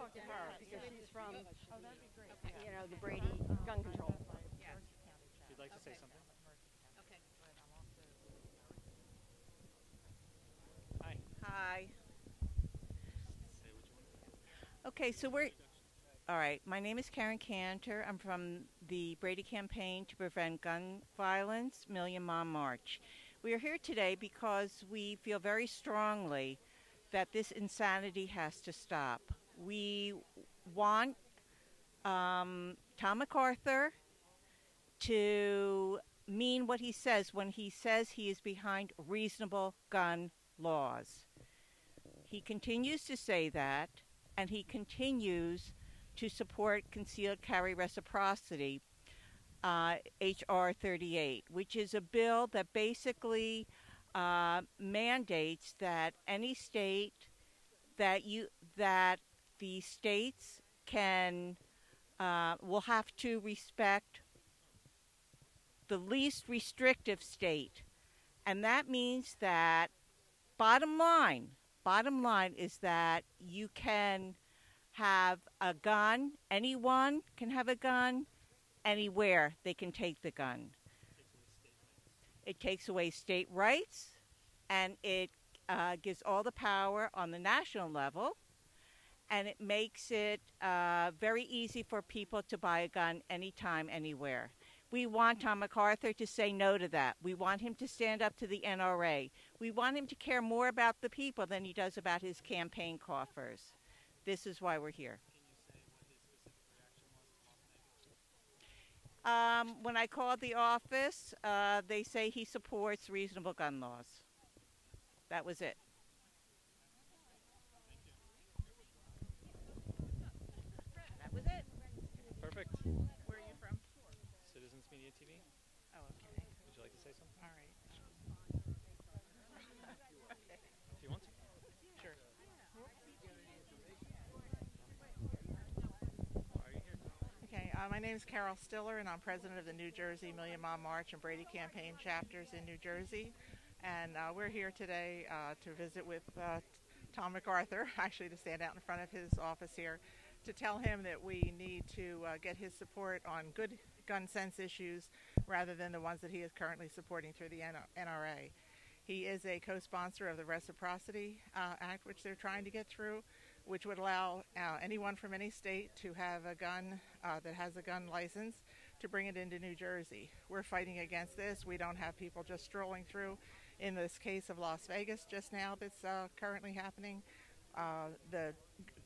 talk to her because she's from, the Brady gun control. If you'd like to say something. Okay. Hi. Hi. Say what you want to say. Okay, so we're all right. My name is Karen Cantor. I'm from the Brady Campaign to Prevent Gun Violence Million Mom March. We are here today because we feel very strongly that this insanity has to stop. We want Tom MacArthur to mean what he says when he says he is behind reasonable gun laws. He continues to say that, and he continues to support concealed carry reciprocity, H.R. 38, which is a bill that basically mandates that any state that the states will have to respect the least restrictive state, and that means that bottom line is that you can have a gun. Anyone can have a gun. Anywhere they can take the gun. It takes away state rights, and it gives all the power on the national level, and it makes it very easy for people to buy a gun anytime, anywhere. We want Tom MacArthur to say no to that. We want him to stand up to the NRA. We want him to care more about the people than he does about his campaign coffers. This is why we're here. When I called the office, they say he supports reasonable gun laws. That was it. That was it. Perfect. Where are you from? Citizens Media TV. Oh, okay. Would you like to say something? All right. If you want to. Sure. Why are you here? Okay, my name is Carol Stiller, and I'm president of the New Jersey Million Mom March and Brady Campaign chapters in New Jersey. And we're here today to visit with Tom MacArthur, actually to stand out in front of his office here, to tell him that we need to get his support on good gun sense issues rather than the ones that he is currently supporting through the NRA. He is a co-sponsor of the Reciprocity Act, which they're trying to get through, which would allow anyone from any state to have a gun that has a gun license to bring it into New Jersey. We're fighting against this. We don't have people just strolling through. In this case of Las Vegas just now that's currently happening, the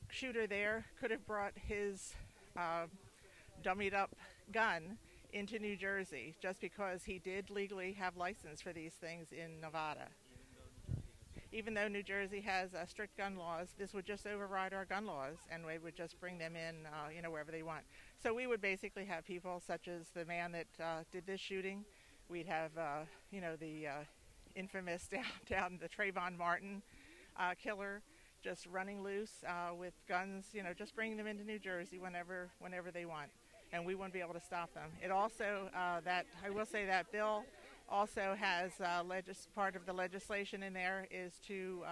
shooter there could have brought his dummied up gun into New Jersey just because he did legally have license for these things in Nevada. Even though New Jersey has strict gun laws, this would just override our gun laws, and we would just bring them in, wherever they want. So we would basically have people such as the man that did this shooting. We'd have, the infamous down the Trayvon Martin killer, just running loose with guns, just bringing them into New Jersey whenever they want, and we wouldn't be able to stop them. It also I will say that bill also has part of the legislation in there is to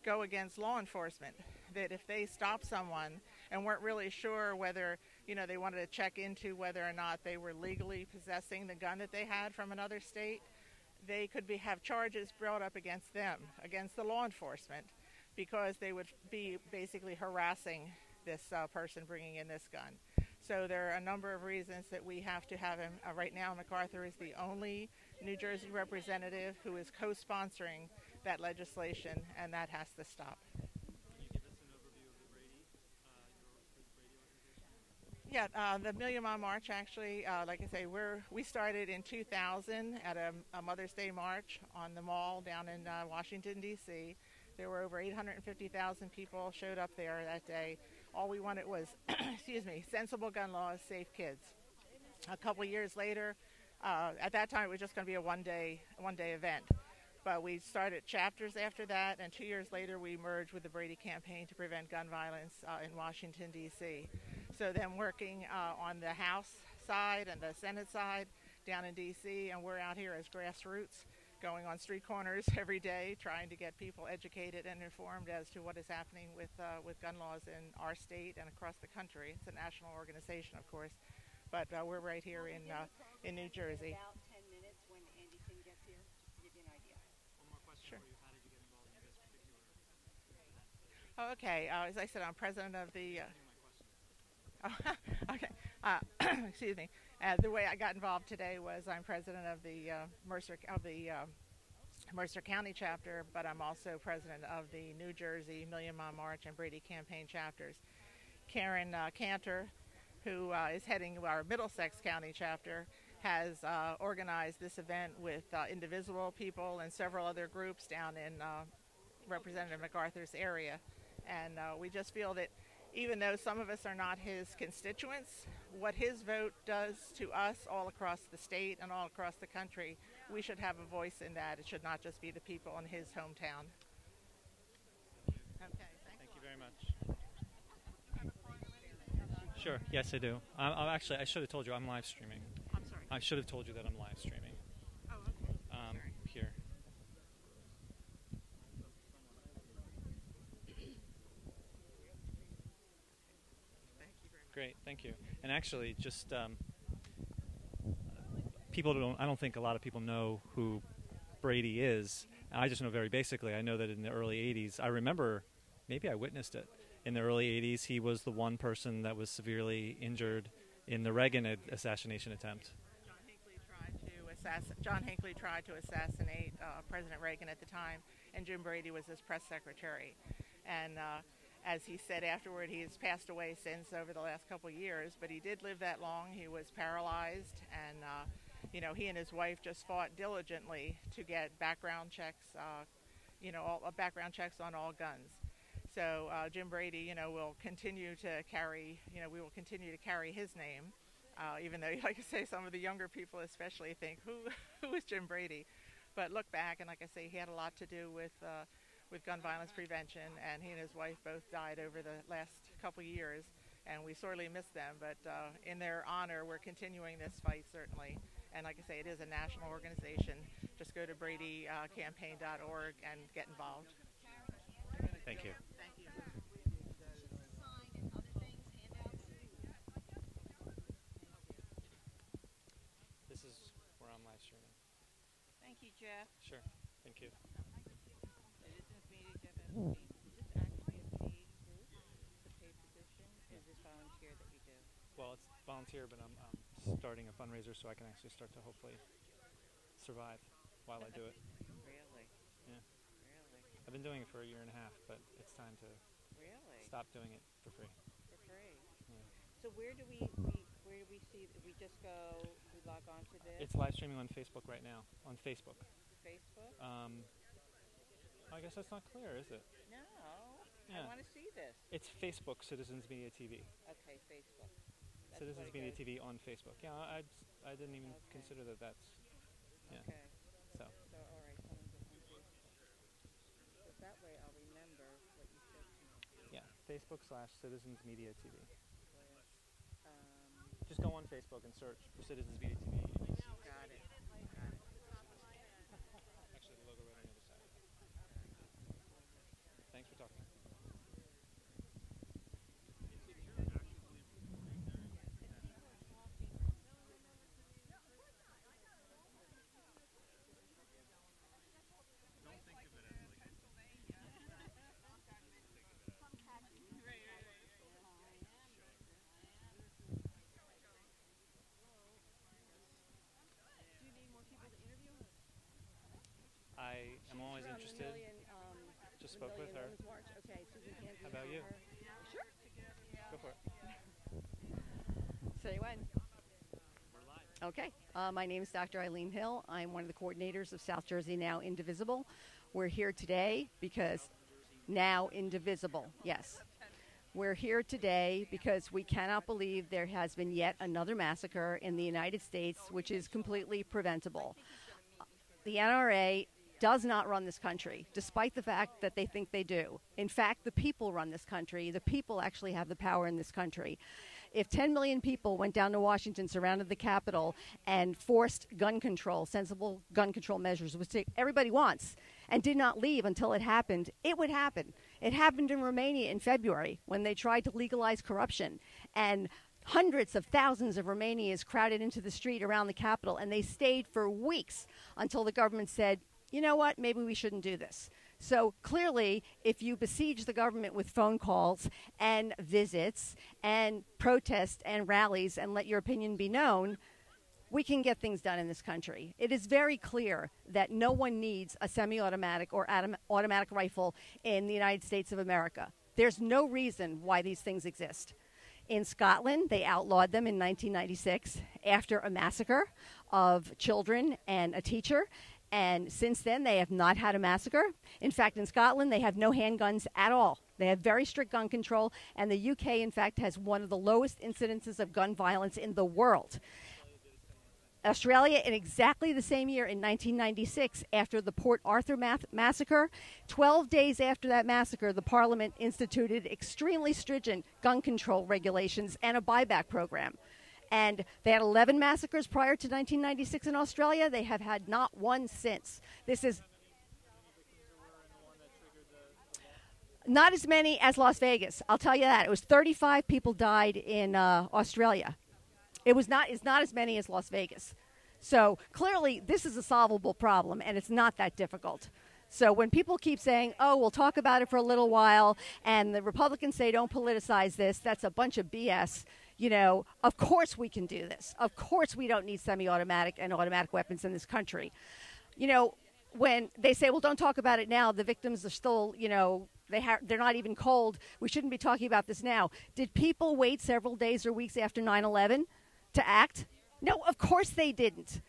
go against law enforcement, that if they stop someone and weren't really sure whether they wanted to check into whether or not they were legally possessing the gun that they had from another state, they could have charges brought up against them, against the law enforcement, because they would be basically harassing this person bringing in this gun. So there are a number of reasons that we have to have him. Right now, MacArthur is the only New Jersey representative who is co-sponsoring that legislation, and that has to stop. Can you give us an overview of the Brady, organization? Yeah, the Million Mom March, actually, like I say, we started in 2000 at a Mother's Day march on the mall down in Washington, D.C. There were over 850,000 people showed up there that day. All we wanted was, sensible gun laws, safe kids. A couple years later, at that time it was just going to be a one-day event. But we started chapters after that, and 2 years later we merged with the Brady Campaign to Prevent Gun Violence in Washington, D.C. So then working on the House side and the Senate side down in D.C., and we're out here as grassroots going on street corners every day, trying to get people educated and informed as to what is happening with gun laws in our state and across the country. It's a national organization, of course, but we're right here in New Jersey. About 10 minutes when Andy Singh gets here, just to give you an idea. One more question Sure. for you. How did you get involved in this particular? Oh, okay. As I said, I'm president of the. Okay. Excuse me. The way I got involved today was I'm president of the Mercer County chapter, but I'm also president of the New Jersey Million Mile March and Brady Campaign chapters. Karen Cantor, who is heading our Middlesex County chapter, has organized this event with Indivisible people and several other groups down in Representative MacArthur's area. And we just feel that even though some of us are not his constituents, what his vote does to us all across the state and all across the country, we should have a voice in that. It should not just be the people in his hometown. Okay, Thank you very much. Sure. Yes, I do. Actually, I should have told you I'm live streaming. I'm sorry. I should have told you that I'm live streaming. Oh, okay. Here. Thank you very much. Great, thank you. And actually, just people don't. I don't think a lot of people know who Brady is. I just know very basically. I know that in the early '80s, I remember, maybe I witnessed it. In the early '80s, he was the one person that was severely injured in the Reagan assassination attempt. John Hinckley tried to assassinate President Reagan at the time, and Jim Brady was his press secretary. And as he said afterward, he has passed away since over the last couple of years, but he did live that long. He was paralyzed, and he and his wife just fought diligently to get background checks, background checks on all guns. So Jim Brady, will continue to carry, we will continue to carry his name. Even though, like I say, some of the younger people especially think, who is Jim Brady? But look back, and like I say, he had a lot to do with gun violence prevention, and he and his wife both died over the last couple of years, and we sorely miss them. But in their honor, we're continuing this fight, certainly. And like I say, it is a national organization. Just go to bradycampaign.org and get involved. Thank you. Thank you. This is where I'm live streaming. Thank you, Jeff. Sure. Thank you. Citizens Media, Jeff Epstein. Is this actually a paid group? It's a paid position? Or is this volunteer that you do? Well, it's volunteer, but I'm starting a fundraiser so I can actually start to hopefully survive while I do it. Really? Yeah. Really? I've been doing it for a year and a half, but it's time to Really? stop doing it for free. For free. Yeah. So where do we see? We just go. We log on to this. It's live streaming on Facebook right now. On Facebook. Facebook. I guess that's not clear, is it? No. Yeah. I want to see this. It's Facebook Citizens Media TV. Okay, Facebook. That's Citizens what it Media goes. TV on Facebook. Yeah, I didn't even Okay. consider that. That's yeah. Okay. So So all right, someone just on Facebook. Because that way I'll remember what you said to me. yeah, Facebook/Citizens Media TV. Um, Just go on Facebook and search for Citizens Media TV. And you'll see got it. actually the logo right on the other side. Thanks for talking. I am always interested. Just spoke with her. Okay, so we can't How about you? Sure. Go for it. Say when. Okay. My name is Dr. Eileen Hill. I'm one of the coordinators of South Jersey Now Indivisible. We're here today because Now Indivisible, yes. We're here today because we cannot believe there has been yet another massacre in the United States, which is completely preventable. The NRA does not run this country, despite the fact that they think they do. In fact, the people run this country. The people actually have the power in this country. if 10 million people went down to Washington, surrounded the Capitol, and forced gun control, sensible gun control measures, which everybody wants, and did not leave until it happened, it would happen. It happened in Romania in February when they tried to legalize corruption. And hundreds of thousands of Romanians crowded into the street around the Capitol, and they stayed for weeks until the government said, you know what, maybe we shouldn't do this. So clearly, if you besiege the government with phone calls and visits and protests and rallies and let your opinion be known, we can get things done in this country. It is very clear that no one needs a semi-automatic or automatic rifle in the United States of America. There's no reason why these things exist. In Scotland, they outlawed them in 1996 after a massacre of children and a teacher. And since then, they have not had a massacre. In fact, in Scotland, they have no handguns at all. They have very strict gun control. And the UK, in fact, has one of the lowest incidences of gun violence in the world. Australia, in exactly the same year, in 1996, after the Port Arthur massacre, 12 days after that massacre, the Parliament instituted extremely stringent gun control regulations and a buyback program. And they had 11 massacres prior to 1996 in Australia. They have had not one since. This is not as many as Las Vegas. I'll tell you that. It was 35 people died in Australia. It's not as many as Las Vegas. So clearly, this is a solvable problem, and it's not that difficult. So when people keep saying, oh, we'll talk about it for a little while, and the Republicans say don't politicize this, that's a bunch of BS. You know, of course we can do this. Of course we don't need semi-automatic and automatic weapons in this country. You know, when they say, well, don't talk about it now, the victims are still, you know, they're not even cold. We shouldn't be talking about this now. Did people wait several days or weeks after 9/11 to act? No, of course they didn't.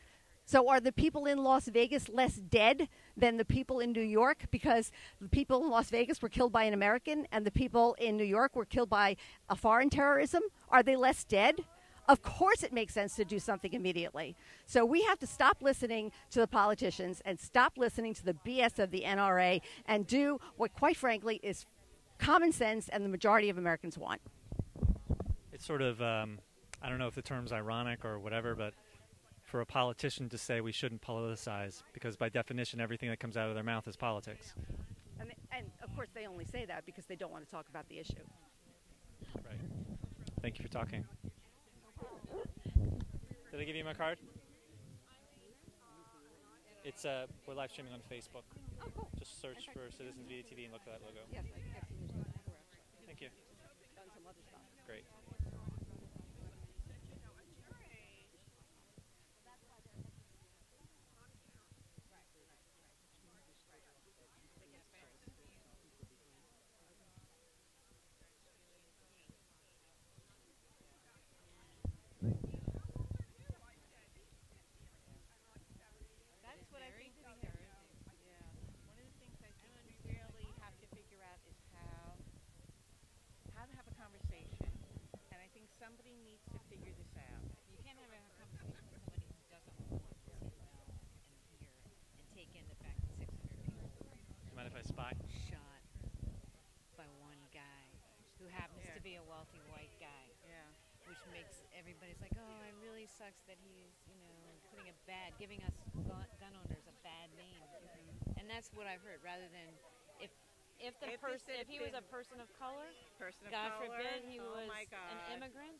So are the people in Las Vegas less dead than the people in New York because the people in Las Vegas were killed by an American and the people in New York were killed by a foreign terrorism? Are they less dead? Of course it makes sense to do something immediately. So we have to stop listening to the politicians and stop listening to the BS of the NRA and do what, quite frankly, is common sense and the majority of Americans want. It's sort of, I don't know if the term's ironic or whatever, but for a politician to say we shouldn't politicize, because by definition everything that comes out of their mouth is politics. And of course they only say that because they don't want to talk about the issue. Right. Thank you for talking. Did I give you my card? It's we're live streaming on Facebook. Oh, cool. Just search for Citizens Media TV and look for that logo. Yes, I've seen your stuff. Thank you. Done some other stuff. Great. Somebody needs to figure this out. You can't have a conversation with somebody who doesn't want to know and hear and take in the fact that 600 people Do you mind if I spy? shot by one guy who happens to be a wealthy white guy. Yeah. Which makes everybody's like, oh, it really sucks that he's, giving us gun owners a bad name. And that's what I've heard, rather than if he was a person of color, God forbid he was an immigrant,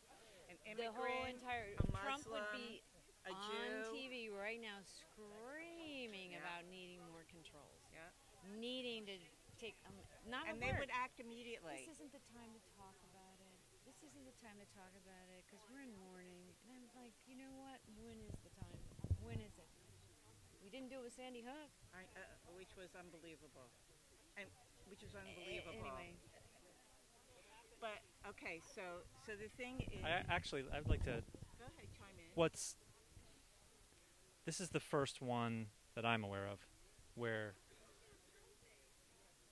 the whole entire Trump would be a on Jew. TV right now screaming about needing more controls, needing to take not and a they word. would act immediately. This isn't the time to talk about it. This isn't the time to talk about it because we're in mourning. And I'm like, you know what? When is the time? When is it? We didn't do it with Sandy Hook, Which was unbelievable. Which is unbelievable. Anyway. But okay, so the thing is, I'd like to. Go ahead, chime in. This is the first one that I'm aware of, where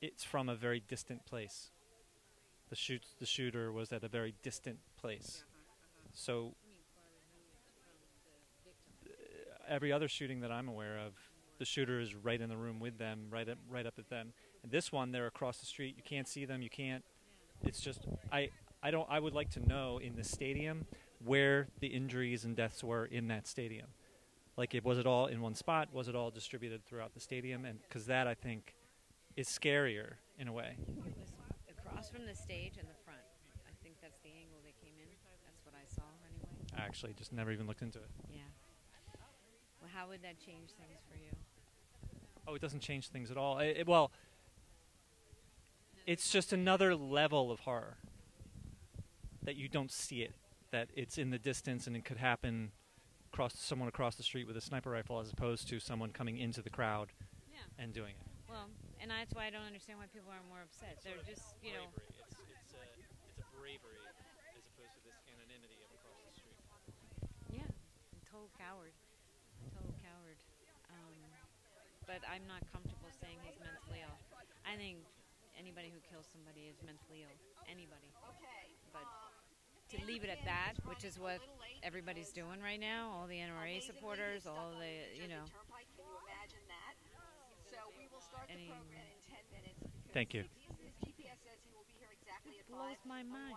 it's from a very distant place. The shooter was at a very distant place. So every other shooting that I'm aware of, the shooter is right in the room with them, right up at them. And this one, they're across the street. You can't see them. You can't. It's just I would like to know in the stadium where the injuries and deaths were in that stadium. Like, was it all in one spot? Was it all distributed throughout the stadium? And because that, I think, is scarier in a way. It was across from the stage and the front. I think that's the angle they came in. That's what I saw anyway. I actually just never even looked into it. Yeah. Well, how would that change things for you? Oh, it doesn't change things at all. Well, it's just another level of horror that you don't see it, that it's in the distance and it could happen someone across the street with a sniper rifle as opposed to someone coming into the crowd and doing it. Well, and that's why I don't understand why people are more upset. They're just, you know. It's a bravery as opposed to this anonymity of across the street. Yeah, total coward. Total coward. But I'm not comfortable saying he's mentally ill. I think anybody who kills somebody is mentally ill. Anybody. But to leave it at that, which is what everybody's doing right now, all the NRA supporters, all the, you know. Any, Thank you. it blows my mind.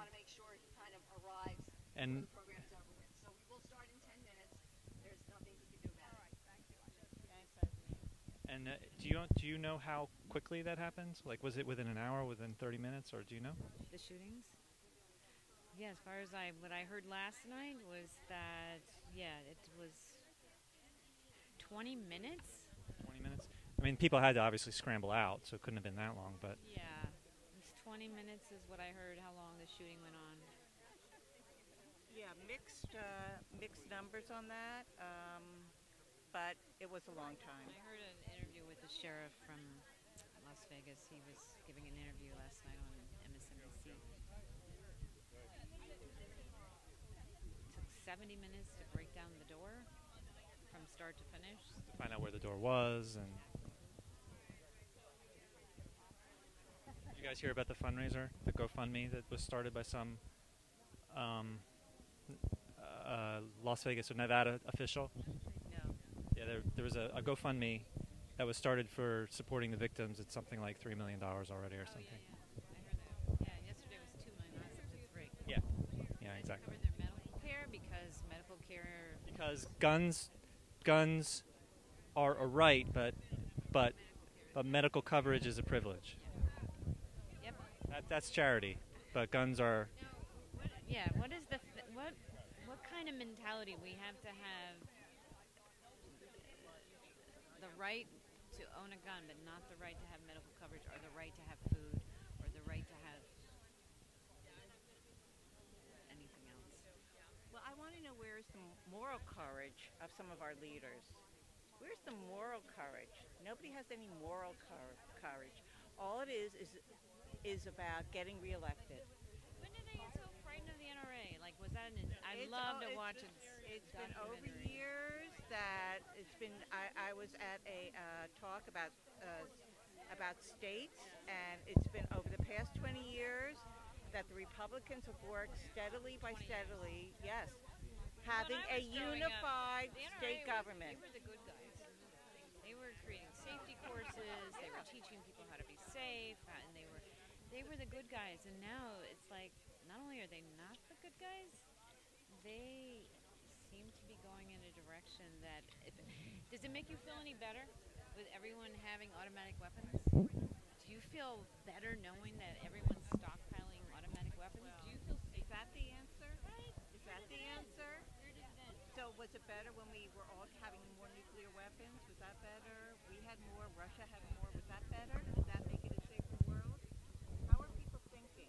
And So we will start in 10 minutes. There's nothing he can do about it. And do you know how quickly that happens? Like, was it within an hour, within 30 minutes, or do you know? The shootings? Yeah, as far as what I heard last night was that, it was 20 minutes. 20 minutes? I mean, people had to obviously scramble out, so it couldn't have been that long, but... Yeah, it's 20 minutes is what I heard how long the shooting went on. Yeah, mixed numbers on that, but it was a long time. I heard an interview with the sheriff from Las Vegas. He was giving an interview last night on MSNBC. It took 70 minutes to break down the door from start to finish. To find out where the door was, and... Did you guys hear about the fundraiser, the GoFundMe that was started by some Las Vegas or Nevada official? No. Yeah, there was a GoFundMe that was started for supporting the victims. It's something like $3 million already or something. Yeah. I heard that. Yeah, yesterday was 2 million, now it's up to 3. Yeah, yeah, exactly. Cover their medical care because medical care... Because guns are a right, but medical coverage is a privilege. Yep. That's charity, but guns are... What is what kind of mentality we have to have the right to own a gun, but not the right to have medical coverage, or the right to have food, or the right to have anything else? Well, I want to know where's the moral courage of some of our leaders. Where's the moral courage? Nobody has any moral courage. All it is about getting reelected. When did they get so frightened of the NRA? Like, was that I'd love to watch it. It's been over years that it's been. I was at a talk about states, and it's been over the past 20 years that the Republicans have worked steadily by steadily. Yes, having a unified state government. They were the good guys. They were creating safety courses. They were teaching people how to be safe, and they were the good guys. And now it's like, not only are they not the good guys, they seem to be going in a direction that... Does it make you feel any better with everyone having automatic weapons? Do you feel better knowing that everyone's stockpiling automatic weapons? Do you feel safe? Is that the answer? Right? Is that the answer? Where does it end? So was it better when we were all having more nuclear weapons? Was that better? We had more. Russia had more. Was that better? Did that make it a safer world? How are people thinking?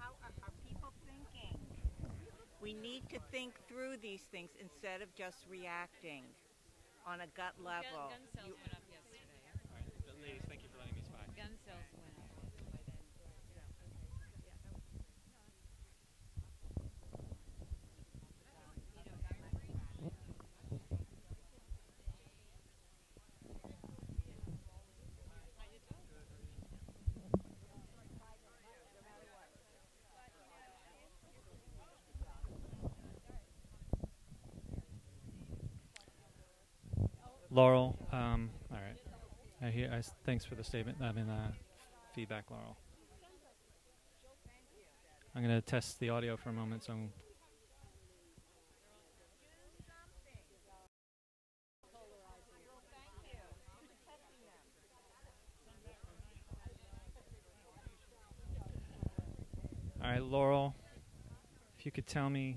How are people thinking? We need to think through these things instead of just reacting on a gut level. Gun sales went up yesterday. All right, ladies, thank you for letting me speak. Gun sales went up. Laurel, all right. Thanks for the statement. Feedback, Laurel. I'm going to test the audio for a moment. So all right, Laurel, if you could tell me.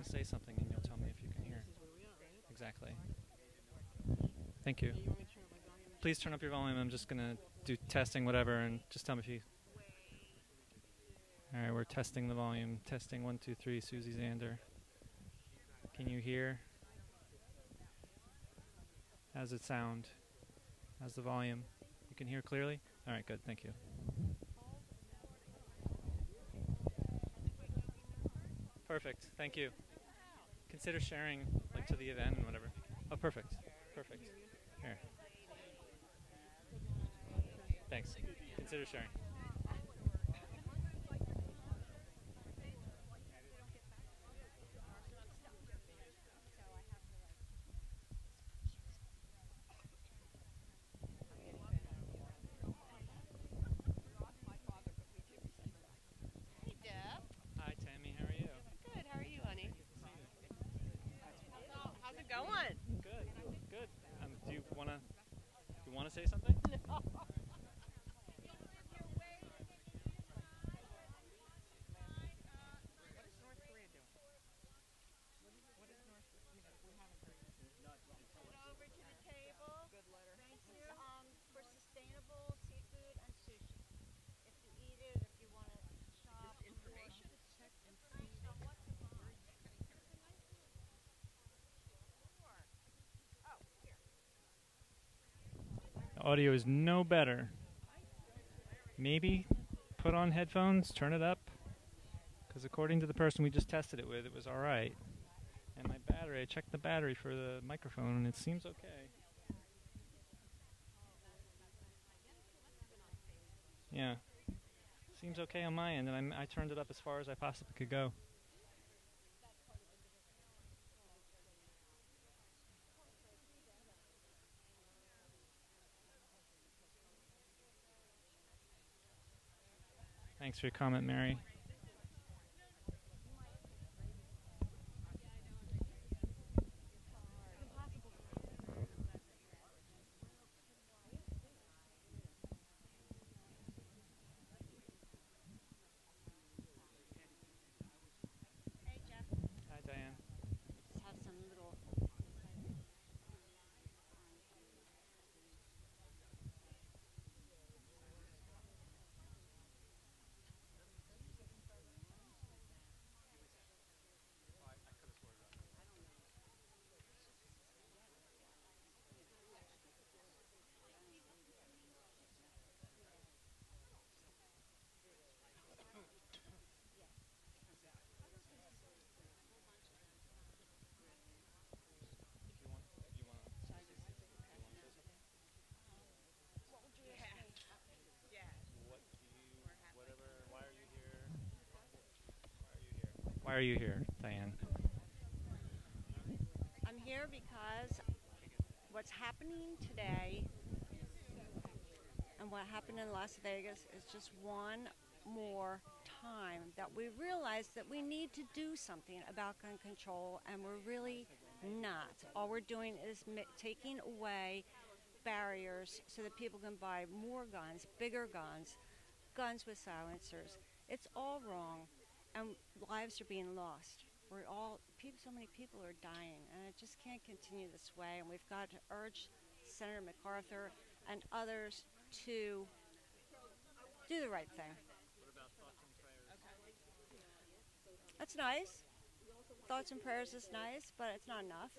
Say something and you'll tell me if you can hear. Exactly. Thank you. Please turn up your volume. I'm just going to do testing, whatever, and just tell me if you... All right, we're testing the volume. Testing 1, 2, 3, Susie Zander. Can you hear? How's it sound? How's the volume? You can hear clearly? All right, good. Thank you. Perfect. Thank you. Consider sharing, like, to the event and whatever. Oh, perfect. Perfect. Here. Thanks. Consider sharing. Hey, Deb. Hi, Tammy. How are you? Good. How are you, honey? How's it going? Good. Good. Do you wanna say something? No. Over to the table. Good letter. Thank you. For sustainable seafood and sushi. If you eat it, if you want to shop. Just information. Check and see what to buy. The audio is no better. Maybe put on headphones, turn it up. Because according to the person we just tested it with, it was all right. And my battery, I checked the battery for the microphone, and it seems okay. Yeah. Seems okay on my end, and I turned it up as far as I possibly could go. Thanks for your comment, Mary. Hey, Jeff. Hi, Diane. Just have some little. Why are you here, Diane? I'm here because what's happening today and what happened in Las Vegas is just one more time that we realize that we need to do something about gun control, and we're really not. All we're doing is taking away barriers so that people can buy more guns, bigger guns, guns with silencers. It's all wrong, and lives are being lost. So many people are dying, and it just can't continue this way. And we've got to urge Senator MacArthur and others to do the right thing. That's nice. Thoughts and prayers is nice, but it's not enough.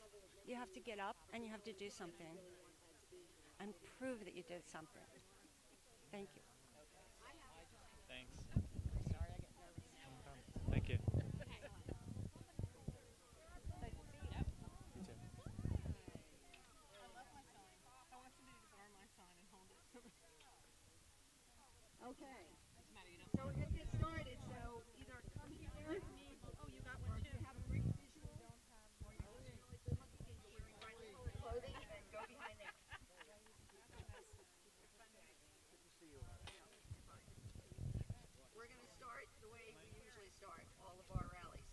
You have to get up and you have to do something and prove that you did something. Thank you. Thanks. Thank you. You too. Okay. So we're going to get started. So either come here. Oh, you got one too. Have a brief visual. Or you're just really good looking and you're wearing bright colored clothing, and then go behind there. We're going to start the way we usually start all of our rallies.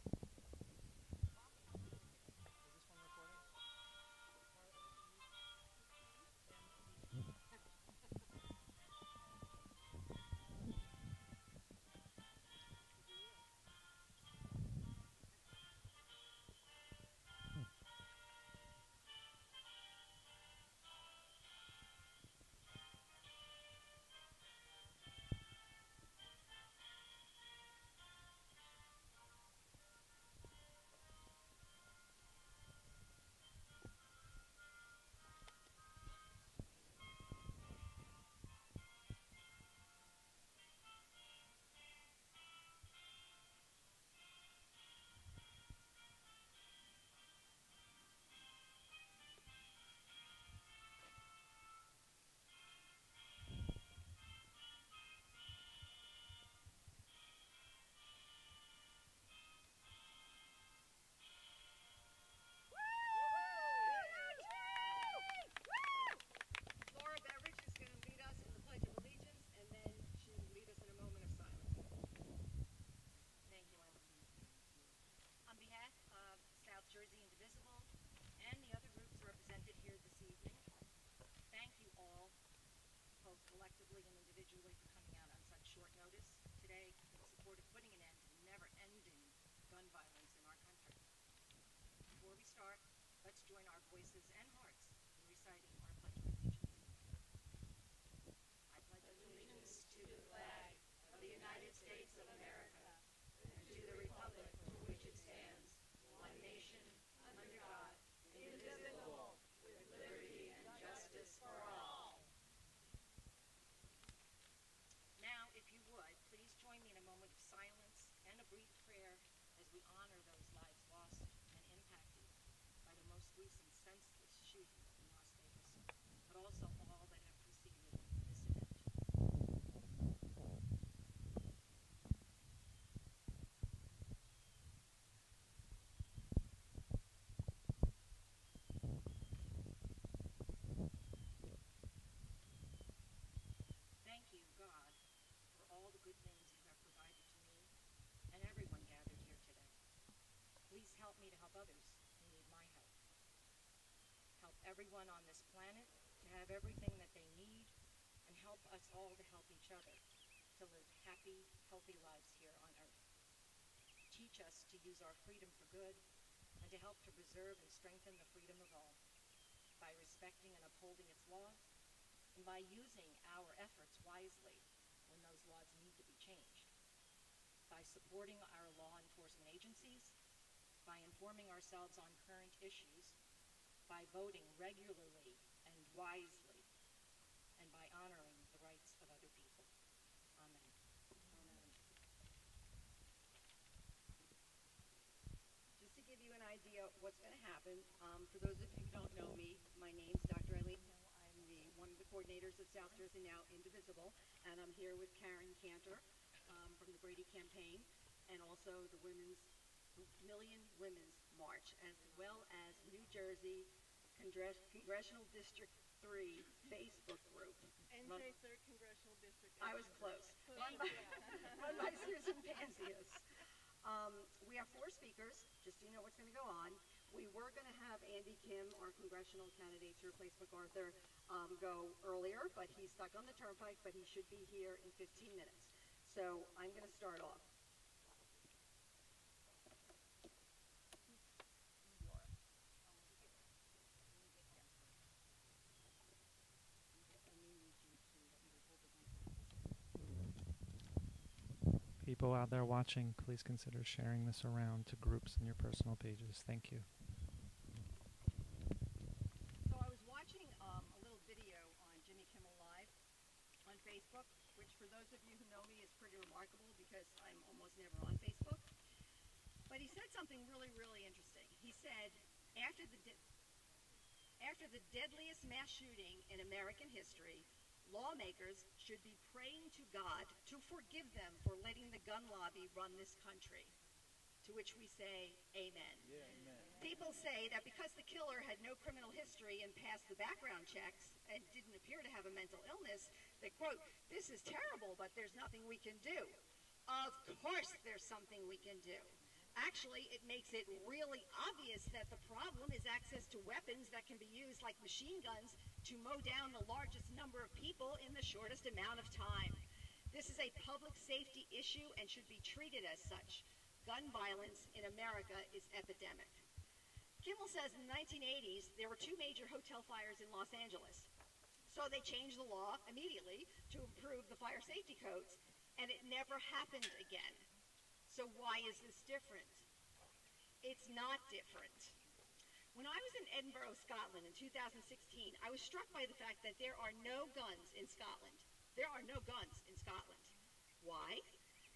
Laura Beveridge is going to lead us in the Pledge of Allegiance, and then she will lead us in a moment of silence. Thank you, Emma. On behalf of South Jersey Indivisible and the other groups represented here this evening, thank you all, both collectively and individually, for coming out on such short notice today in support of putting an end to the never-ending gun violence in our country. Before we start, let's join our voices and hearts in reciting our Pledge of Allegiance. I pledge allegiance to the flag of the United States of America and to the republic for which it stands, one nation, under God, indivisible, with liberty and justice for all. Now, if you would, please join me in a moment of silence and a brief prayer as we honor those lives lost and impacted by the most recent senseless shooting in Las Vegas, but also all that have preceded this event. Thank you, God, for all the good things you have provided to me and everyone gathered here today. Please help me to help others who need my help. Help everyone on this planet to have everything that they need, and help us all to help each other to live happy, healthy lives here on Earth. Teach us to use our freedom for good and to help to preserve and strengthen the freedom of all by respecting and upholding its laws, and by using our efforts wisely when those laws need to be changed, by supporting our law enforcement agencies, by informing ourselves on current issues, by voting regularly and wisely, and by honoring the rights of other people. Amen. Amen. Just to give you an idea of what's going to happen, for those of you who don't know me, my name's Dr. Eileen Hill. I'm one of the coordinators of South Jersey Now Indivisible, and I'm here with Karen Cantor from the Brady Campaign, and also the Million Women's March, as well as New Jersey Congressional District 3 Facebook group. NJ 3rd Congressional District. I was close. Run by Susan Panzias. We have 4 speakers, just so you know what's going to go on. We were going to have Andy Kim, our congressional candidate to replace MacArthur, go earlier, but he's stuck on the turnpike, but he should be here in 15 minutes. So I'm going to start off. people out there watching, please consider sharing this around to groups in your personal pages. Thank you. So I was watching a little video on Jimmy Kimmel Live on Facebook, which for those of you who know me is pretty remarkable because I'm almost never on Facebook. But he said something really, really interesting. He said, after the deadliest mass shooting in American history, lawmakers should be praying to God to forgive them for letting the gun lobby run this country. To which we say, amen. Yeah, amen. People say that because the killer had no criminal history and passed the background checks and didn't appear to have a mental illness, that, quote, this is terrible, but there's nothing we can do. Of course there's something we can do. Actually, it makes it really obvious that the problem is access to weapons that can be used like machine guns to mow down the largest number of people in the shortest amount of time. This is a public safety issue and should be treated as such. Gun violence in America is epidemic. Kimmel says in the 1980s there were 2 major hotel fires in Los Angeles. So they changed the law immediately to improve the fire safety codes, and it never happened again. So why is this different? It's not different. When I was in Edinburgh, Scotland in 2016, I was struck by the fact that there are no guns in Scotland. There are no guns in Scotland. Why?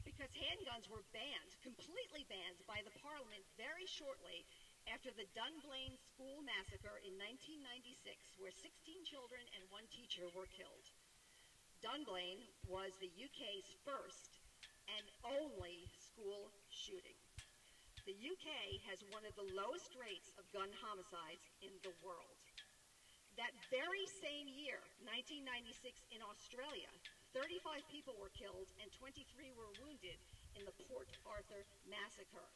Because handguns were banned, completely banned by the Parliament very shortly after the Dunblane school massacre in 1996, where 16 children and 1 teacher were killed. Dunblane was the UK's first and only school shooting. The UK has one of the lowest rates of gun homicides in the world. That very same year, 1996, in Australia, 35 people were killed and 23 were wounded in the Port Arthur massacre.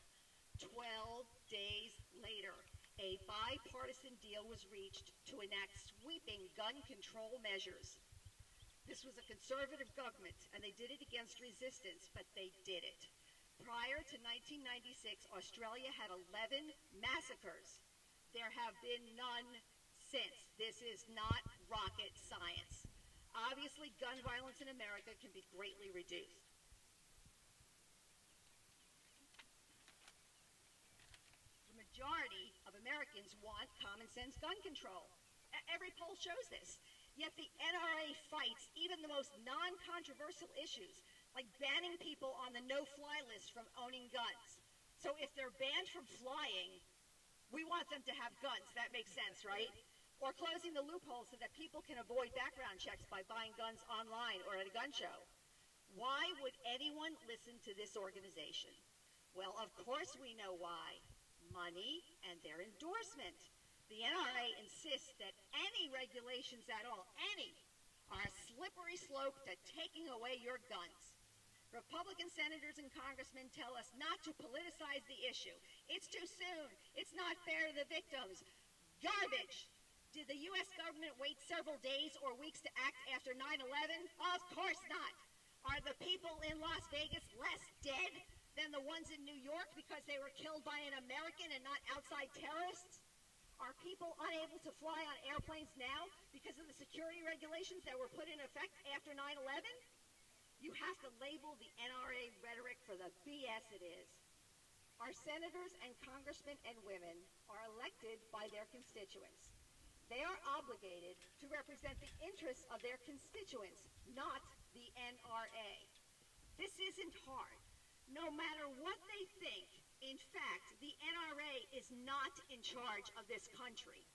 12 days later, a bipartisan deal was reached to enact sweeping gun control measures. This was a conservative government, and they did it against resistance, but they did it. Prior to 1996, Australia had 11 massacres. There have been none since. This is not rocket science. Obviously, gun violence in America can be greatly reduced. The majority of Americans want common sense gun control. Every poll shows this. Yet the NRA fights even the most non-controversial issues, like banning people on the no-fly list from owning guns. So if they're banned from flying, we want them to have guns. That makes sense, right? Or closing the loopholes so that people can avoid background checks by buying guns online or at a gun show. Why would anyone listen to this organization? Well, of course we know why. Money and their endorsement. The NRA insists that any regulations at all, any, are a slippery slope to taking away your guns. Republican senators and congressmen tell us not to politicize the issue. It's too soon. It's not fair to the victims. Garbage. Did the U.S. government wait several days or weeks to act after 9/11? Of course not. Are the people in Las Vegas less dead than the ones in New York because they were killed by an American and not outside terrorists? Are people unable to fly on airplanes now because of the security regulations that were put in effect after 9/11? You have to label the NRA rhetoric for the BS it is. Our senators and congressmen and women are elected by their constituents. They are obligated to represent the interests of their constituents, not the NRA. This isn't hard. No matter what they think, in fact, the NRA is not in charge of this country.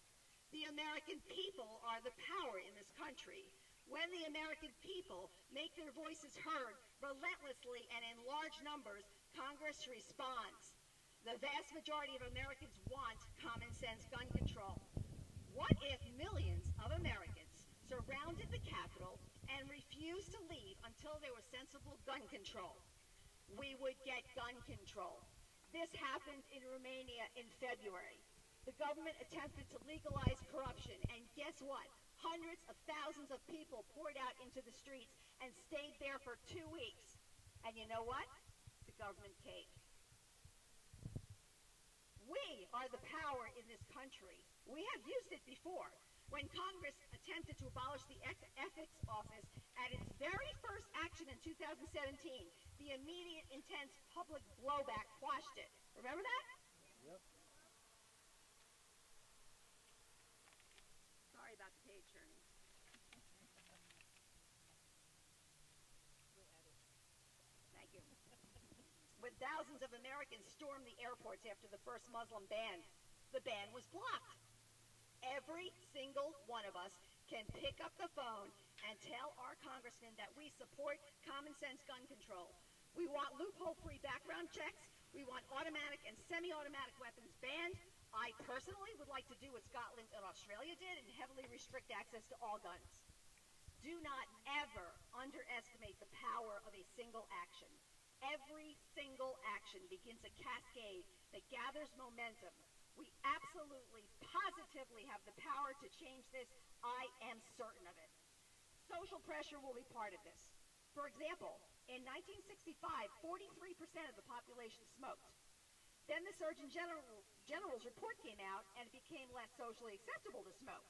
The American people are the power in this country. When the American people make their voices heard relentlessly and in large numbers, Congress responds. The vast majority of Americans want common sense gun control. What if millions of Americans surrounded the Capitol and refused to leave until there was sensible gun control? We would get gun control. This happened in Romania in February. The government attempted to legalize corruption, and guess what? Hundreds of thousands of people poured out into the streets and stayed there for 2 weeks. And you know what? The government caved. We are the power in this country. We have used it before. When Congress attempted to abolish the ethics office at its very first action in 2017, The immediate, intense public blowback quashed it. Remember that? Yep. Sorry about the page turning. Thank you. When thousands of Americans stormed the airports after the first Muslim ban, the ban was blocked. Every single one of us can pick up the phone and tell our congressman that we support common sense gun control. We want loophole-free background checks. We want automatic and semi-automatic weapons banned. I personally would like to do what Scotland and Australia did and heavily restrict access to all guns. Do not ever underestimate the power of a single action. Every single action begins a cascade that gathers momentum. We absolutely, positively have the power to change this. I am certain of it. Social pressure will be part of this. For example, in 1965, 43% of the population smoked. Then the Surgeon General's report came out and it became less socially acceptable to smoke.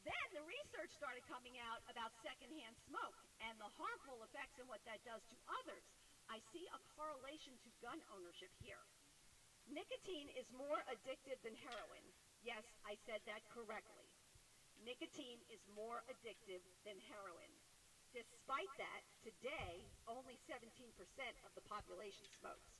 Then the research started coming out about secondhand smoke and the harmful effects and what that does to others. I see a correlation to gun ownership here. Nicotine is more addictive than heroin. Yes, I said that correctly. Nicotine is more addictive than heroin. Despite that, today, only 17% of the population smokes.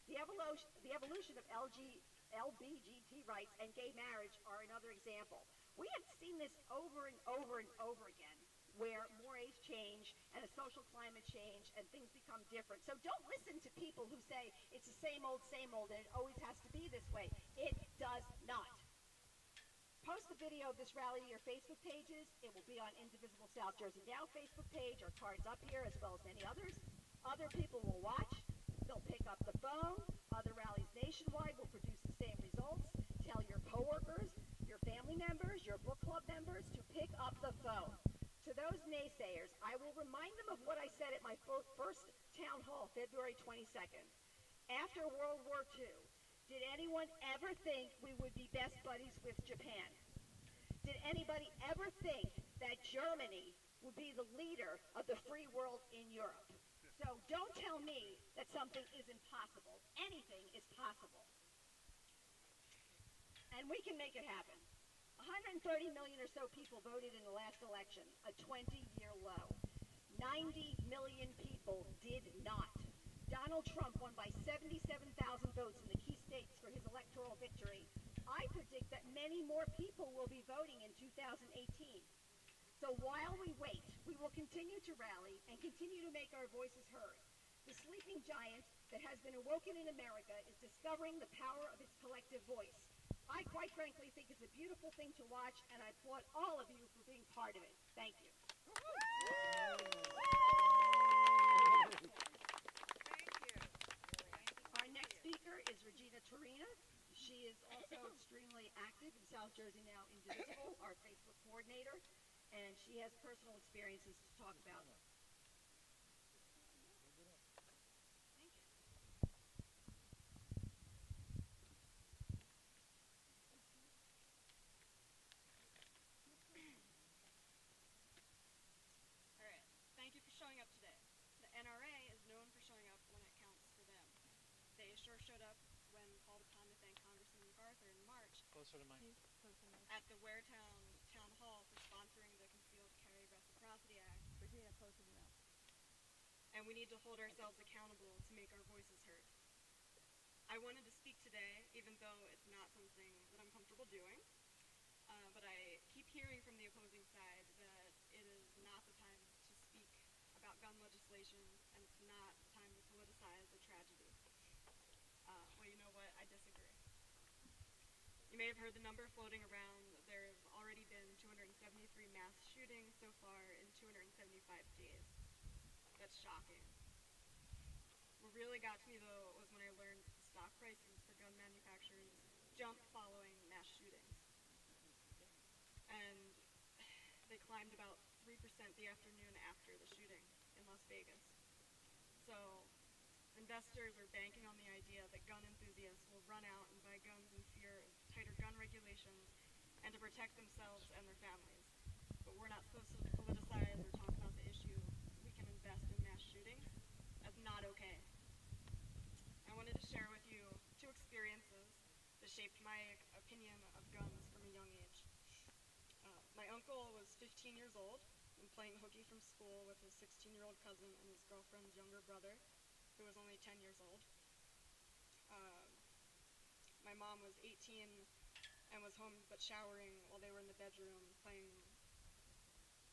The evolution of LBGT rights and gay marriage are another example. We have seen this over and over and over again, where mores change and a social climate change and things become different. So don't listen to people who say it's the same old, and it always has to be this way. It does not. Post the video of this rally to your Facebook pages. It will be on Indivisible South Jersey Now Facebook page. Our card's up here as well as many others. Other people will watch. They'll pick up the phone. Other rallies nationwide will produce the same results. Tell your coworkers, your family members, your book club members to pick up the phone. To those naysayers, I will remind them of what I said at my first town hall, February 22nd. After World War II, did anyone ever think we would be best buddies with Japan? Did anybody ever think that Germany would be the leader of the free world in Europe? So don't tell me that something isn't possible. Anything is possible. And we can make it happen. 130 million or so people voted in the last election, a 20-year low. 90 million people did not. Donald Trump won by 77,000 votes in the key states for his electoral victory. I predict that many more people will be voting in 2018. So while we wait, we will continue to rally and continue to make our voices heard. The sleeping giant that has been awoken in America is discovering the power of its collective voice. I quite frankly think it's a beautiful thing to watch, and I applaud all of you for being part of it. Thank you. Our next speaker is Regina Torina. She is also extremely active in South Jersey Now Indivisible, our Facebook coordinator, and she has personal experiences to talk about. Thank you for showing up today. The NRA is known for showing up when it counts for them. They sure showed up when called upon to thank Congressman MacArthur in March Closer to mine. at the Waretown Town Hall for sponsoring the Concealed Carry Reciprocity Act. Regina, closer to that. And we need to hold ourselves accountable to make our voices heard. I wanted to speak today, even though it's not something that I'm comfortable doing, but I keep hearing from the opposing side that it is not the time to speak about gun legislation, and it's not the time to politicize a tragedy. Well, you know what? I disagree. You may have heard the number floating around. There have already been 273 mass shootings so far in 275 days. That's shocking. What really got to me, though, was when I learned that the stock prices for gun manufacturers jumped following mass shootings. And they climbed about 3% the afternoon after the shooting in Las Vegas. So investors are banking on the idea that gun enthusiasts will run out and buy guns in fear of tighter gun regulations and to protect themselves and their families. But we're not supposed to politicize or talk about the issue. We can invest in mass shootings. As 15 years old and playing hooky from school with his 16-year-old cousin and his girlfriend's younger brother, who was only 10 years old. My mom was 18 and was home but showering while they were in the bedroom playing.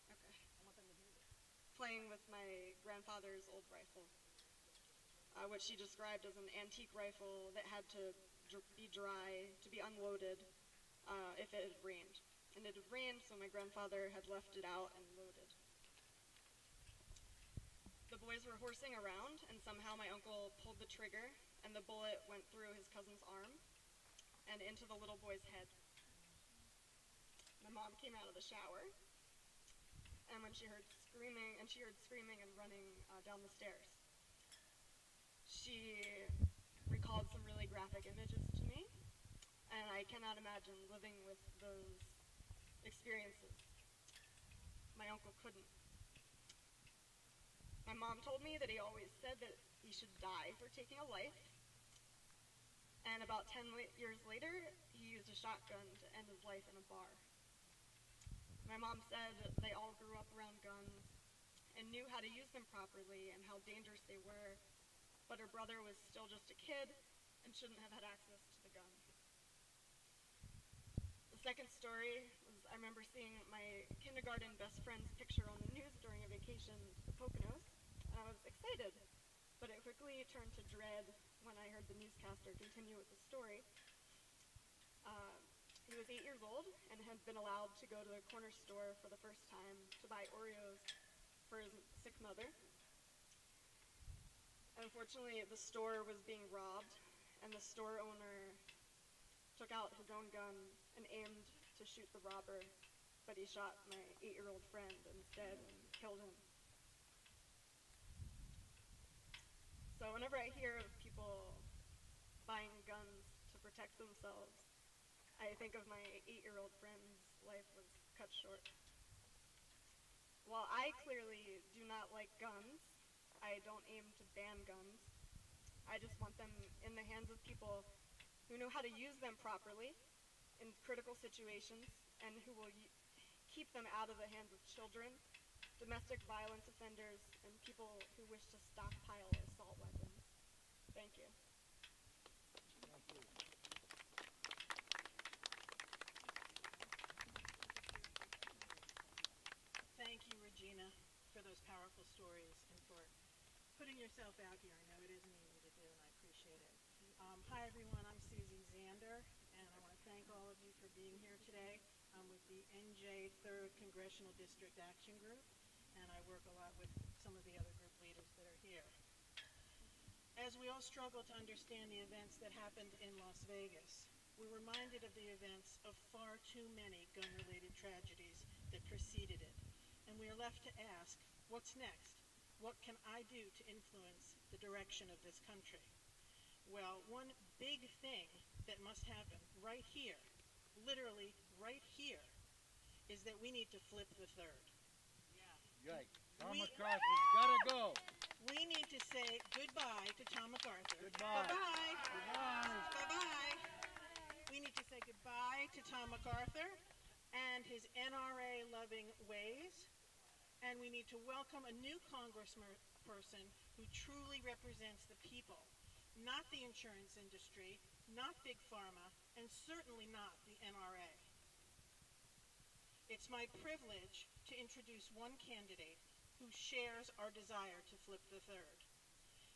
Okay. I want them to hear this. Playing with my grandfather's old rifle, which she described as an antique rifle that had to be dry, to be unloaded if it had rained. And it had rained, so my grandfather had left it out and loaded. The boys were horsing around, and somehow my uncle pulled the trigger, and the bullet went through his cousin's arm and into the little boy's head. My mom came out of the shower, and when she heard screaming and running down the stairs. She recalled some really graphic images to me, and I cannot imagine living with those experiences. My uncle couldn't. My mom told me that he always said that he should die for taking a life, and about 10 years later, he used a shotgun to end his life in a bar. My mom said they all grew up around guns and knew how to use them properly and how dangerous they were, but her brother was still just a kid and shouldn't have had access to the gun. The second story was I remember seeing my kindergarten best friend's picture on the news during a vacation to the Poconos, and I was excited, but it quickly turned to dread when I heard the newscaster continue with the story. He was 8 years old and had been allowed to go to the corner store for the first time to buy Oreos for his sick mother. Unfortunately, the store was being robbed, and the store owner took out his own gun and aimed to shoot the robber, but he shot my 8-year-old friend instead and killed him. So whenever I hear of people buying guns to protect themselves, I think of my 8-year-old friend's life was cut short. While I clearly do not like guns, I don't aim to ban guns. I just want them in the hands of people who know how to use them properly in critical situations and who will keep them out of the hands of children, domestic violence offenders, and people who wish to stockpile assault weapons. Thank you. Thank you. Thank you, Regina, for those powerful stories and for putting yourself out here. I know it isn't easy to do, and I appreciate it. Hi, everyone. I'm Susie Zander, and I want to thank all of you for being here today. I'm with the NJ 3rd Congressional District Action Group, and I work a lot with some of the other group leaders that are here. As we all struggle to understand the events that happened in Las Vegas, we're reminded of the events of far too many gun-related tragedies that preceded it, and we are left to ask, what's next? What can I do to influence the direction of this country? Well, one big thing that must happen right here, literally right here, is that we need to flip the third. Yeah. Right. Tom McCarthy's got to go. We need to say goodbye to Tom MacArthur. Goodbye. Bye-bye. Goodbye. Bye-bye. We need to say goodbye to Tom MacArthur and his NRA-loving ways. And we need to welcome a new congressperson who truly represents the people, not the insurance industry, not Big Pharma, and certainly not the NRA. It's my privilege to introduce one candidate who shares our desire to flip the third.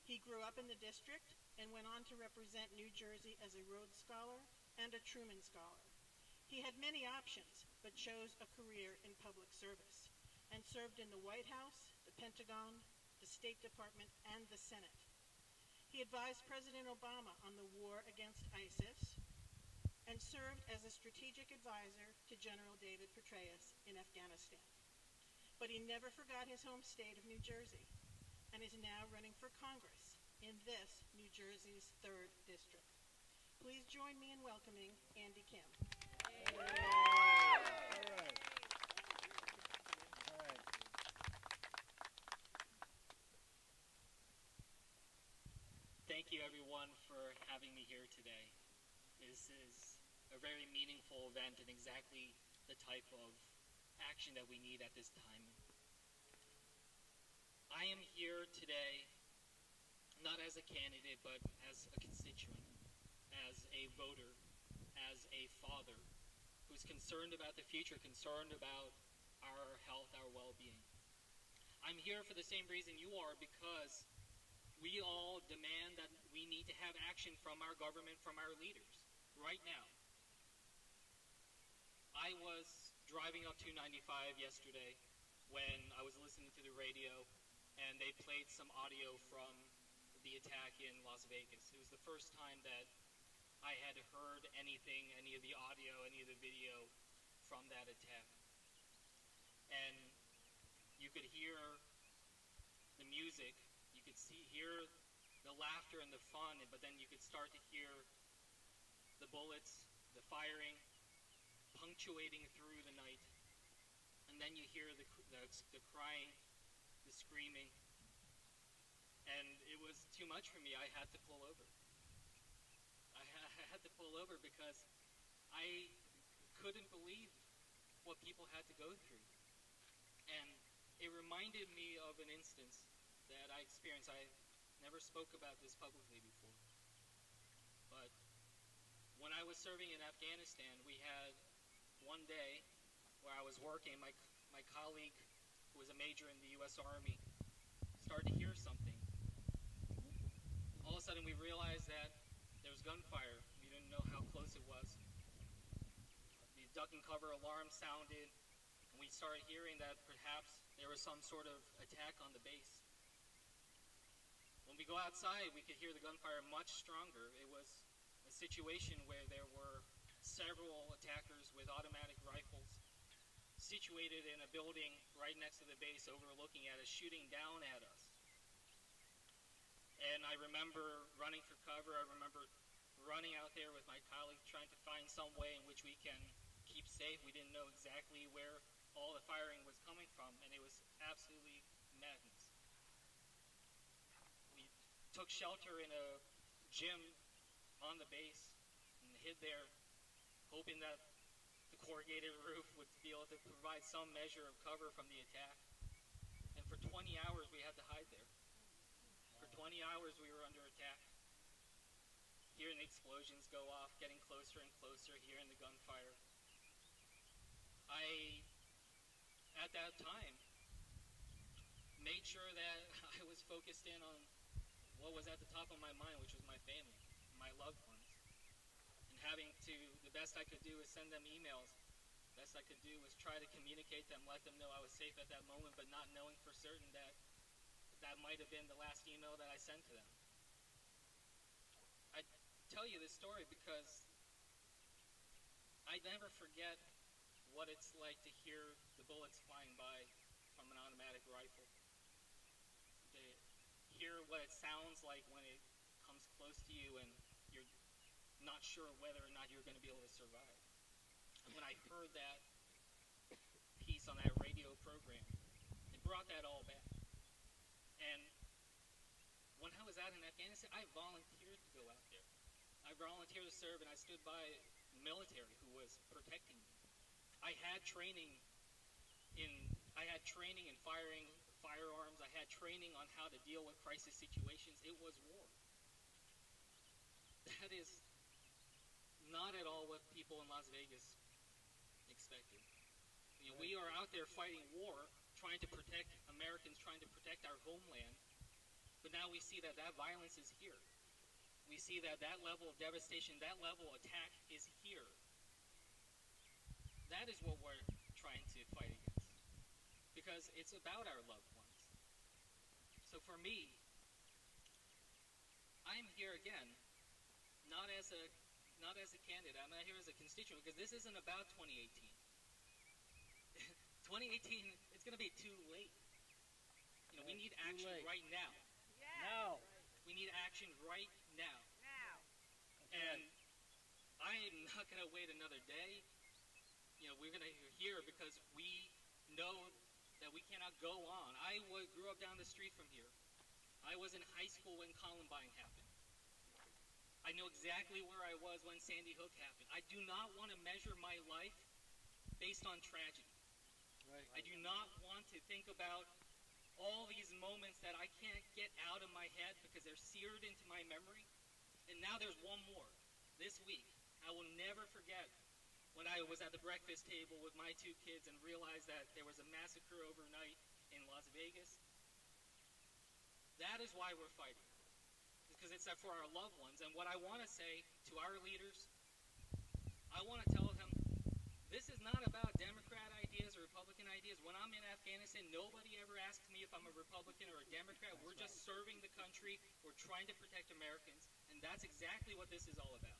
He grew up in the district and went on to represent New Jersey as a Rhodes Scholar and a Truman Scholar. He had many options, but chose a career in public service and served in the White House, the Pentagon, the State Department, and the Senate. He advised President Obama on the war against ISIS and served as a strategic advisor to General David Petraeus in Afghanistan. But he never forgot his home state of New Jersey and is now running for Congress in this New Jersey's 3rd District. Please join me in welcoming Andy Kim. All right. Thank you, everyone, for having me here today. This is a very meaningful event and exactly the type of action action that we need at this time. I am here today not as a candidate, but as a constituent, as a voter, as a father who's concerned about the future, concerned about our health, our well-being. I'm here for the same reason you are, because we all demand that we need to have action from our government, from our leaders, right now. I was driving up 295 yesterday when I was listening to the radio, and they played some audio from the attack in Las Vegas. It was the first time that I had heard anything, any of the audio, any of the video from that attack. And you could hear the music, you could hear the laughter and the fun, but then you could start to hear the bullets, the firing, punctuating through the night. And then you hear the crying, the screaming. And it was too much for me. I had to pull over. I had to pull over because I couldn't believe what people had to go through. And it reminded me of an instance that I experienced. I never spoke about this publicly before. But when I was serving in Afghanistan, we had one day where I was working. My colleague, who was a major in the U.S. Army, started to hear something. All of a sudden, we realized that there was gunfire. We didn't know how close it was. The duck and cover alarm sounded, and we started hearing that perhaps there was some sort of attack on the base. When we go outside, we could hear the gunfire much stronger. It was a situation where there were several attackers with automatic rifles situated in a building right next to the base overlooking at us, shooting down at us. And I remember running for cover. I remember running out there with my colleague trying to find some way in which we can keep safe. We didn't know exactly where all the firing was coming from, and it was absolutely madness. We took shelter in a gym on the base and hid there, hoping that the corrugated roof would be able to provide some measure of cover from the attack. And for 20 hours we had to hide there. For 20 hours we were under attack. Hearing the explosions go off, getting closer and closer, hearing the gunfire. I, at that time, made sure that I was focused in on what was at the top of my mind, which was my family, my loved ones. And having to, the best I could do was send them emails. The best I could do was try to communicate them, let them know I was safe at that moment, but not knowing for certain that that might have been the last email that I sent to them. I tell you this story because I never forget what it's like to hear the bullets flying by from an automatic rifle. To hear what it sounds like when it comes close to you and you're not sure whether or not you're going to be able to survive. And when I heard that piece on that radio program, it brought that all back. And when I was out in Afghanistan, I volunteered to go out there. I volunteered to serve, and I stood by the military who was protecting me. I had training in firing firearms. I had training on how to deal with crisis situations. It was war. That is not at all what people in Las Vegas expected. You know, we are out there fighting war, trying to protect Americans, trying to protect our homeland. But now we see that that violence is here. We see that that level of devastation, that level of attack is here. That is what we're trying to fight against. Because it's about our loved ones. So for me, I'm here again, not as a candidate. I'm not here as a constituent, because this isn't about 2018. 2018, it's going to be too late. You know, we need action right now. Now. We need action right now. And I am not going to wait another day. You know, we're going to hear because we know that we cannot go on. I grew up down the street from here. I was in high school when Columbine happened. I know exactly where I was when Sandy Hook happened. I do not want to measure my life based on tragedy. Right. I do not want to think about all these moments that I can't get out of my head because they're seared into my memory. And now there's one more. This week, I will never forget when I was at the breakfast table with my two kids and realized that there was a massacre overnight in Las Vegas. That is why we're fighting. Because it's for our loved ones. And what I want to say to our leaders, I want to tell them, this is not about Democrat ideas or Republican ideas. When I'm in Afghanistan, nobody ever asks me if I'm a Republican or a Democrat. We're just serving the country. We're trying to protect Americans. And that's exactly what this is all about.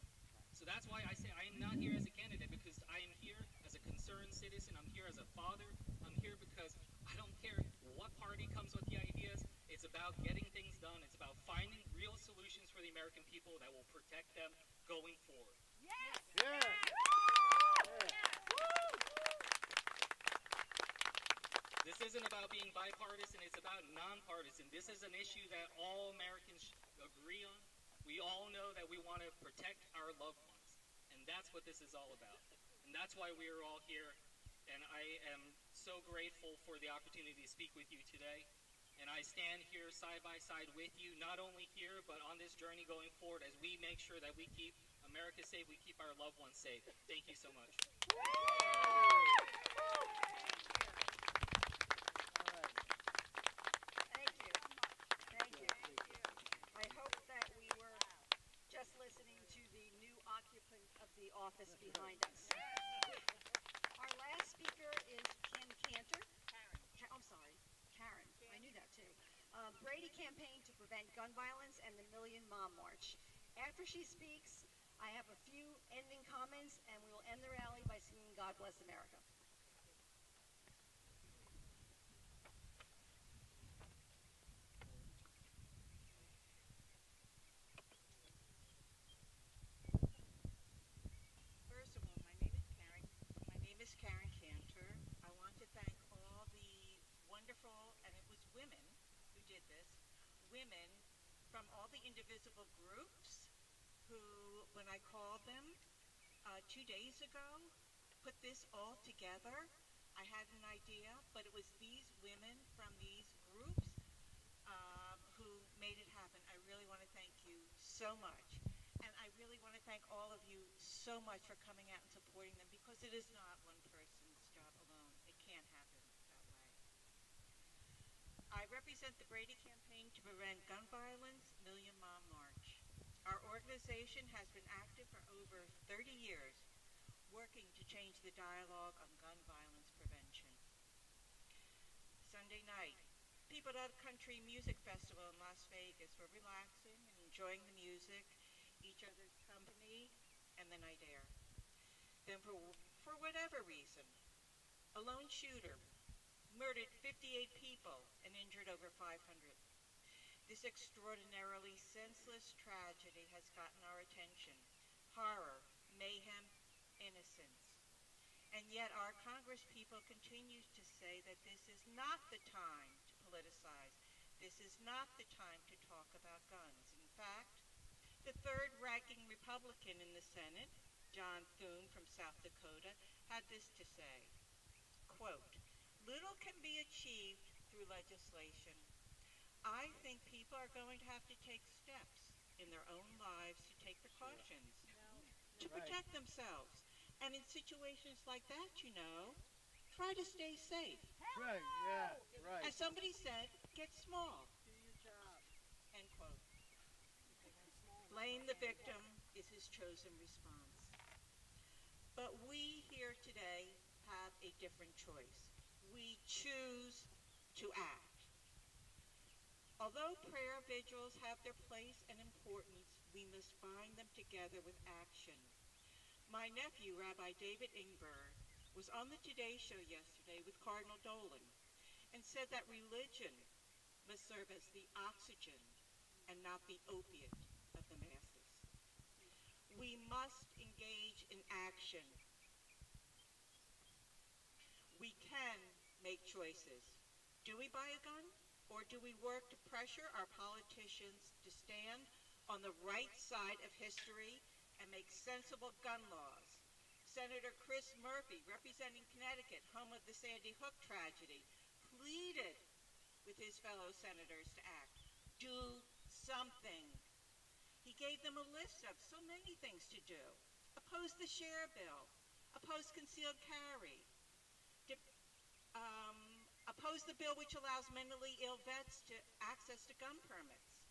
So that's why I say I am not here as a candidate, because I am here as a concerned citizen. I'm here as a father. I'm here because I don't care what party comes with the ideas. It's about getting things done. It's about finding real solutions for the American people that will protect them going forward. Yes! Yeah. This isn't about being bipartisan. It's about nonpartisan. This is an issue that all Americans agree on. We all know that we want to protect our loved ones. And that's what this is all about. And that's why we are all here. And I am so grateful for the opportunity to speak with you today. And I stand here side by side with you, not only here, but on this journey going forward as we make sure that we keep America safe, we keep our loved ones safe. Thank you so much. Thank you. Thank you. I hope that we were just listening to the new occupant of the office behind us. Our last speaker is Kim Cantor. I'm sorry, Karen. I knew that too. Brady Campaign to Prevent Gun Violence and the Million Mom March. After she speaks, I have a few ending comments, and we will end the rally by singing God Bless America. First of all, my name is Karen. My name is Karen Cantor. I want to thank all the wonderful, and it was women who did this, women from all the indivisible groups who, when I called them 2 days ago, put this all together. I had an idea, but it was these women from these groups who made it happen. I really want to thank you so much. And I really want to thank all of you so much for coming out and supporting them, because it is not one person's job alone. It can't happen that way. I represent the Brady Campaign to Prevent Gun Violence, Million Mom March. Our organization has been active for over 30 years, working to change the dialogue on gun violence prevention. Sunday night, People Out Country Music Festival in Las Vegas. We're relaxing and enjoying the music, each other's company, and the night air. Then for whatever reason, a lone shooter murdered 58 people and injured over 500. This extraordinarily senseless tragedy has gotten our attention. Horror, mayhem, innocence. And yet our Congress people continue to say that this is not the time to politicize. This is not the time to talk about guns. In fact, the third-ranking Republican in the Senate, John Thune from South Dakota, had this to say, quote, "Little can be achieved through legislation. I think people are going to have to take steps in their own lives to take precautions, to protect themselves. And in situations like that, try to stay safe. Right, yeah, right. As somebody said, get small." End quote. Blame the victim is his chosen response. But we here today have a different choice. We choose to act. Although prayer vigils have their place and importance, we must bind them together with action. My nephew, Rabbi David Ingber, was on the Today Show yesterday with Cardinal Dolan and said that religion must serve as the oxygen and not the opiate of the masses. We must engage in action. We can make choices. Do we buy a gun, or do we work to pressure our politicians to stand on the right side of history and make sensible gun laws Senator Chris Murphy, representing Connecticut, home of the Sandy Hook tragedy, pleaded with his fellow senators to act. Do something. He gave them a list of so many things to do. Oppose the share bill. Oppose concealed carry. Oppose the bill which allows mentally ill vets to access to gun permits.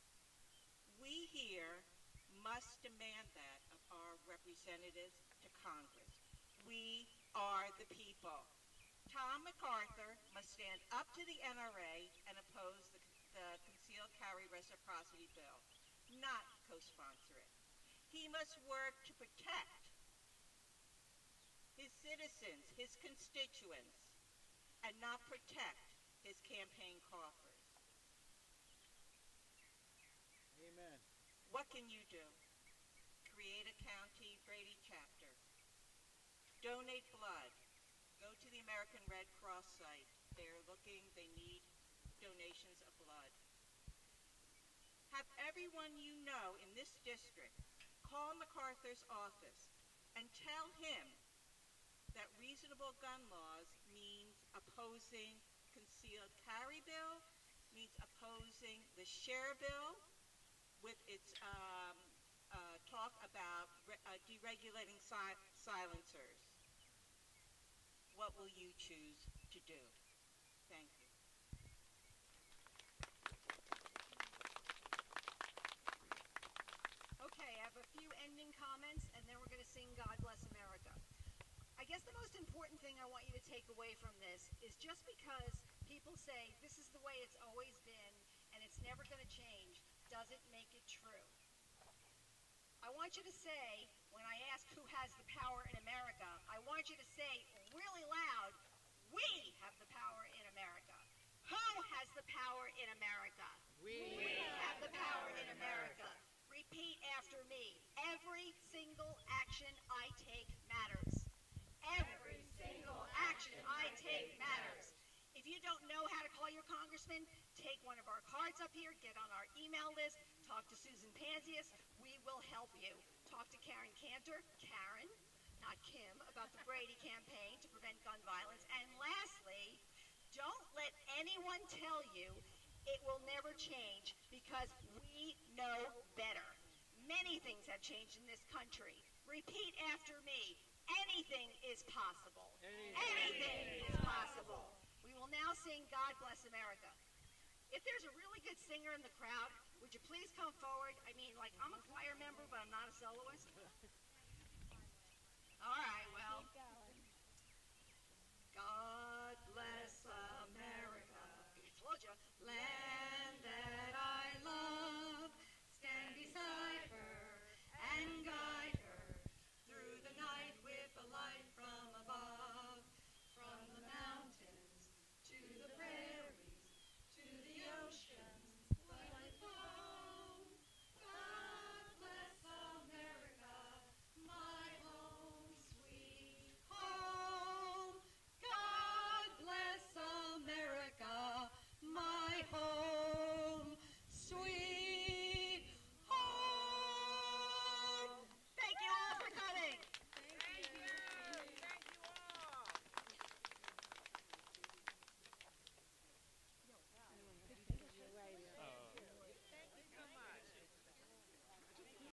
We here must demand that of our representatives to Congress. We are the people. Tom MacArthur must stand up to the NRA and oppose the concealed carry reciprocity bill, not co-sponsor it. He must work to protect his citizens, his constituents, and not protect his campaign coffers. Amen. What can you do? Create a county Brady chapter. Donate blood. Go to the American Red Cross site. They need donations of blood. Have everyone you know in this district call MacArthur's office and tell him that reasonable gun laws means opposing concealed carry bill, means opposing the share bill with its talk about deregulating silencers. What will you choose to do? Thank you. Okay, I have a few ending comments, and then we're going to sing God Bless America. I guess the most important thing I want you to take away from this is just because people say this is the way it's always been and it's never going to change, doesn't make it true. I want you to say, when I ask who has the power in America, I want you to say really loud, we have the power in America. Who has the power in America? We have the power in America. Repeat after me. Every single action I take matters. Every single action I take matters. If you don't know how to call your congressman, take one of our cards up here, get on our email list, talk to Susan Panzias. We will help you. Talk to Karen Cantor, Karen, not Kim, about the Brady campaign to prevent gun violence. And lastly, don't let anyone tell you it will never change, because we know better. Many things have changed in this country. Repeat after me. Anything is possible. Anything is possible. We will now sing God Bless America. If there's a really good singer in the crowd, would you please come forward? I mean, like, I'm a choir member, but I'm not a soloist. All right.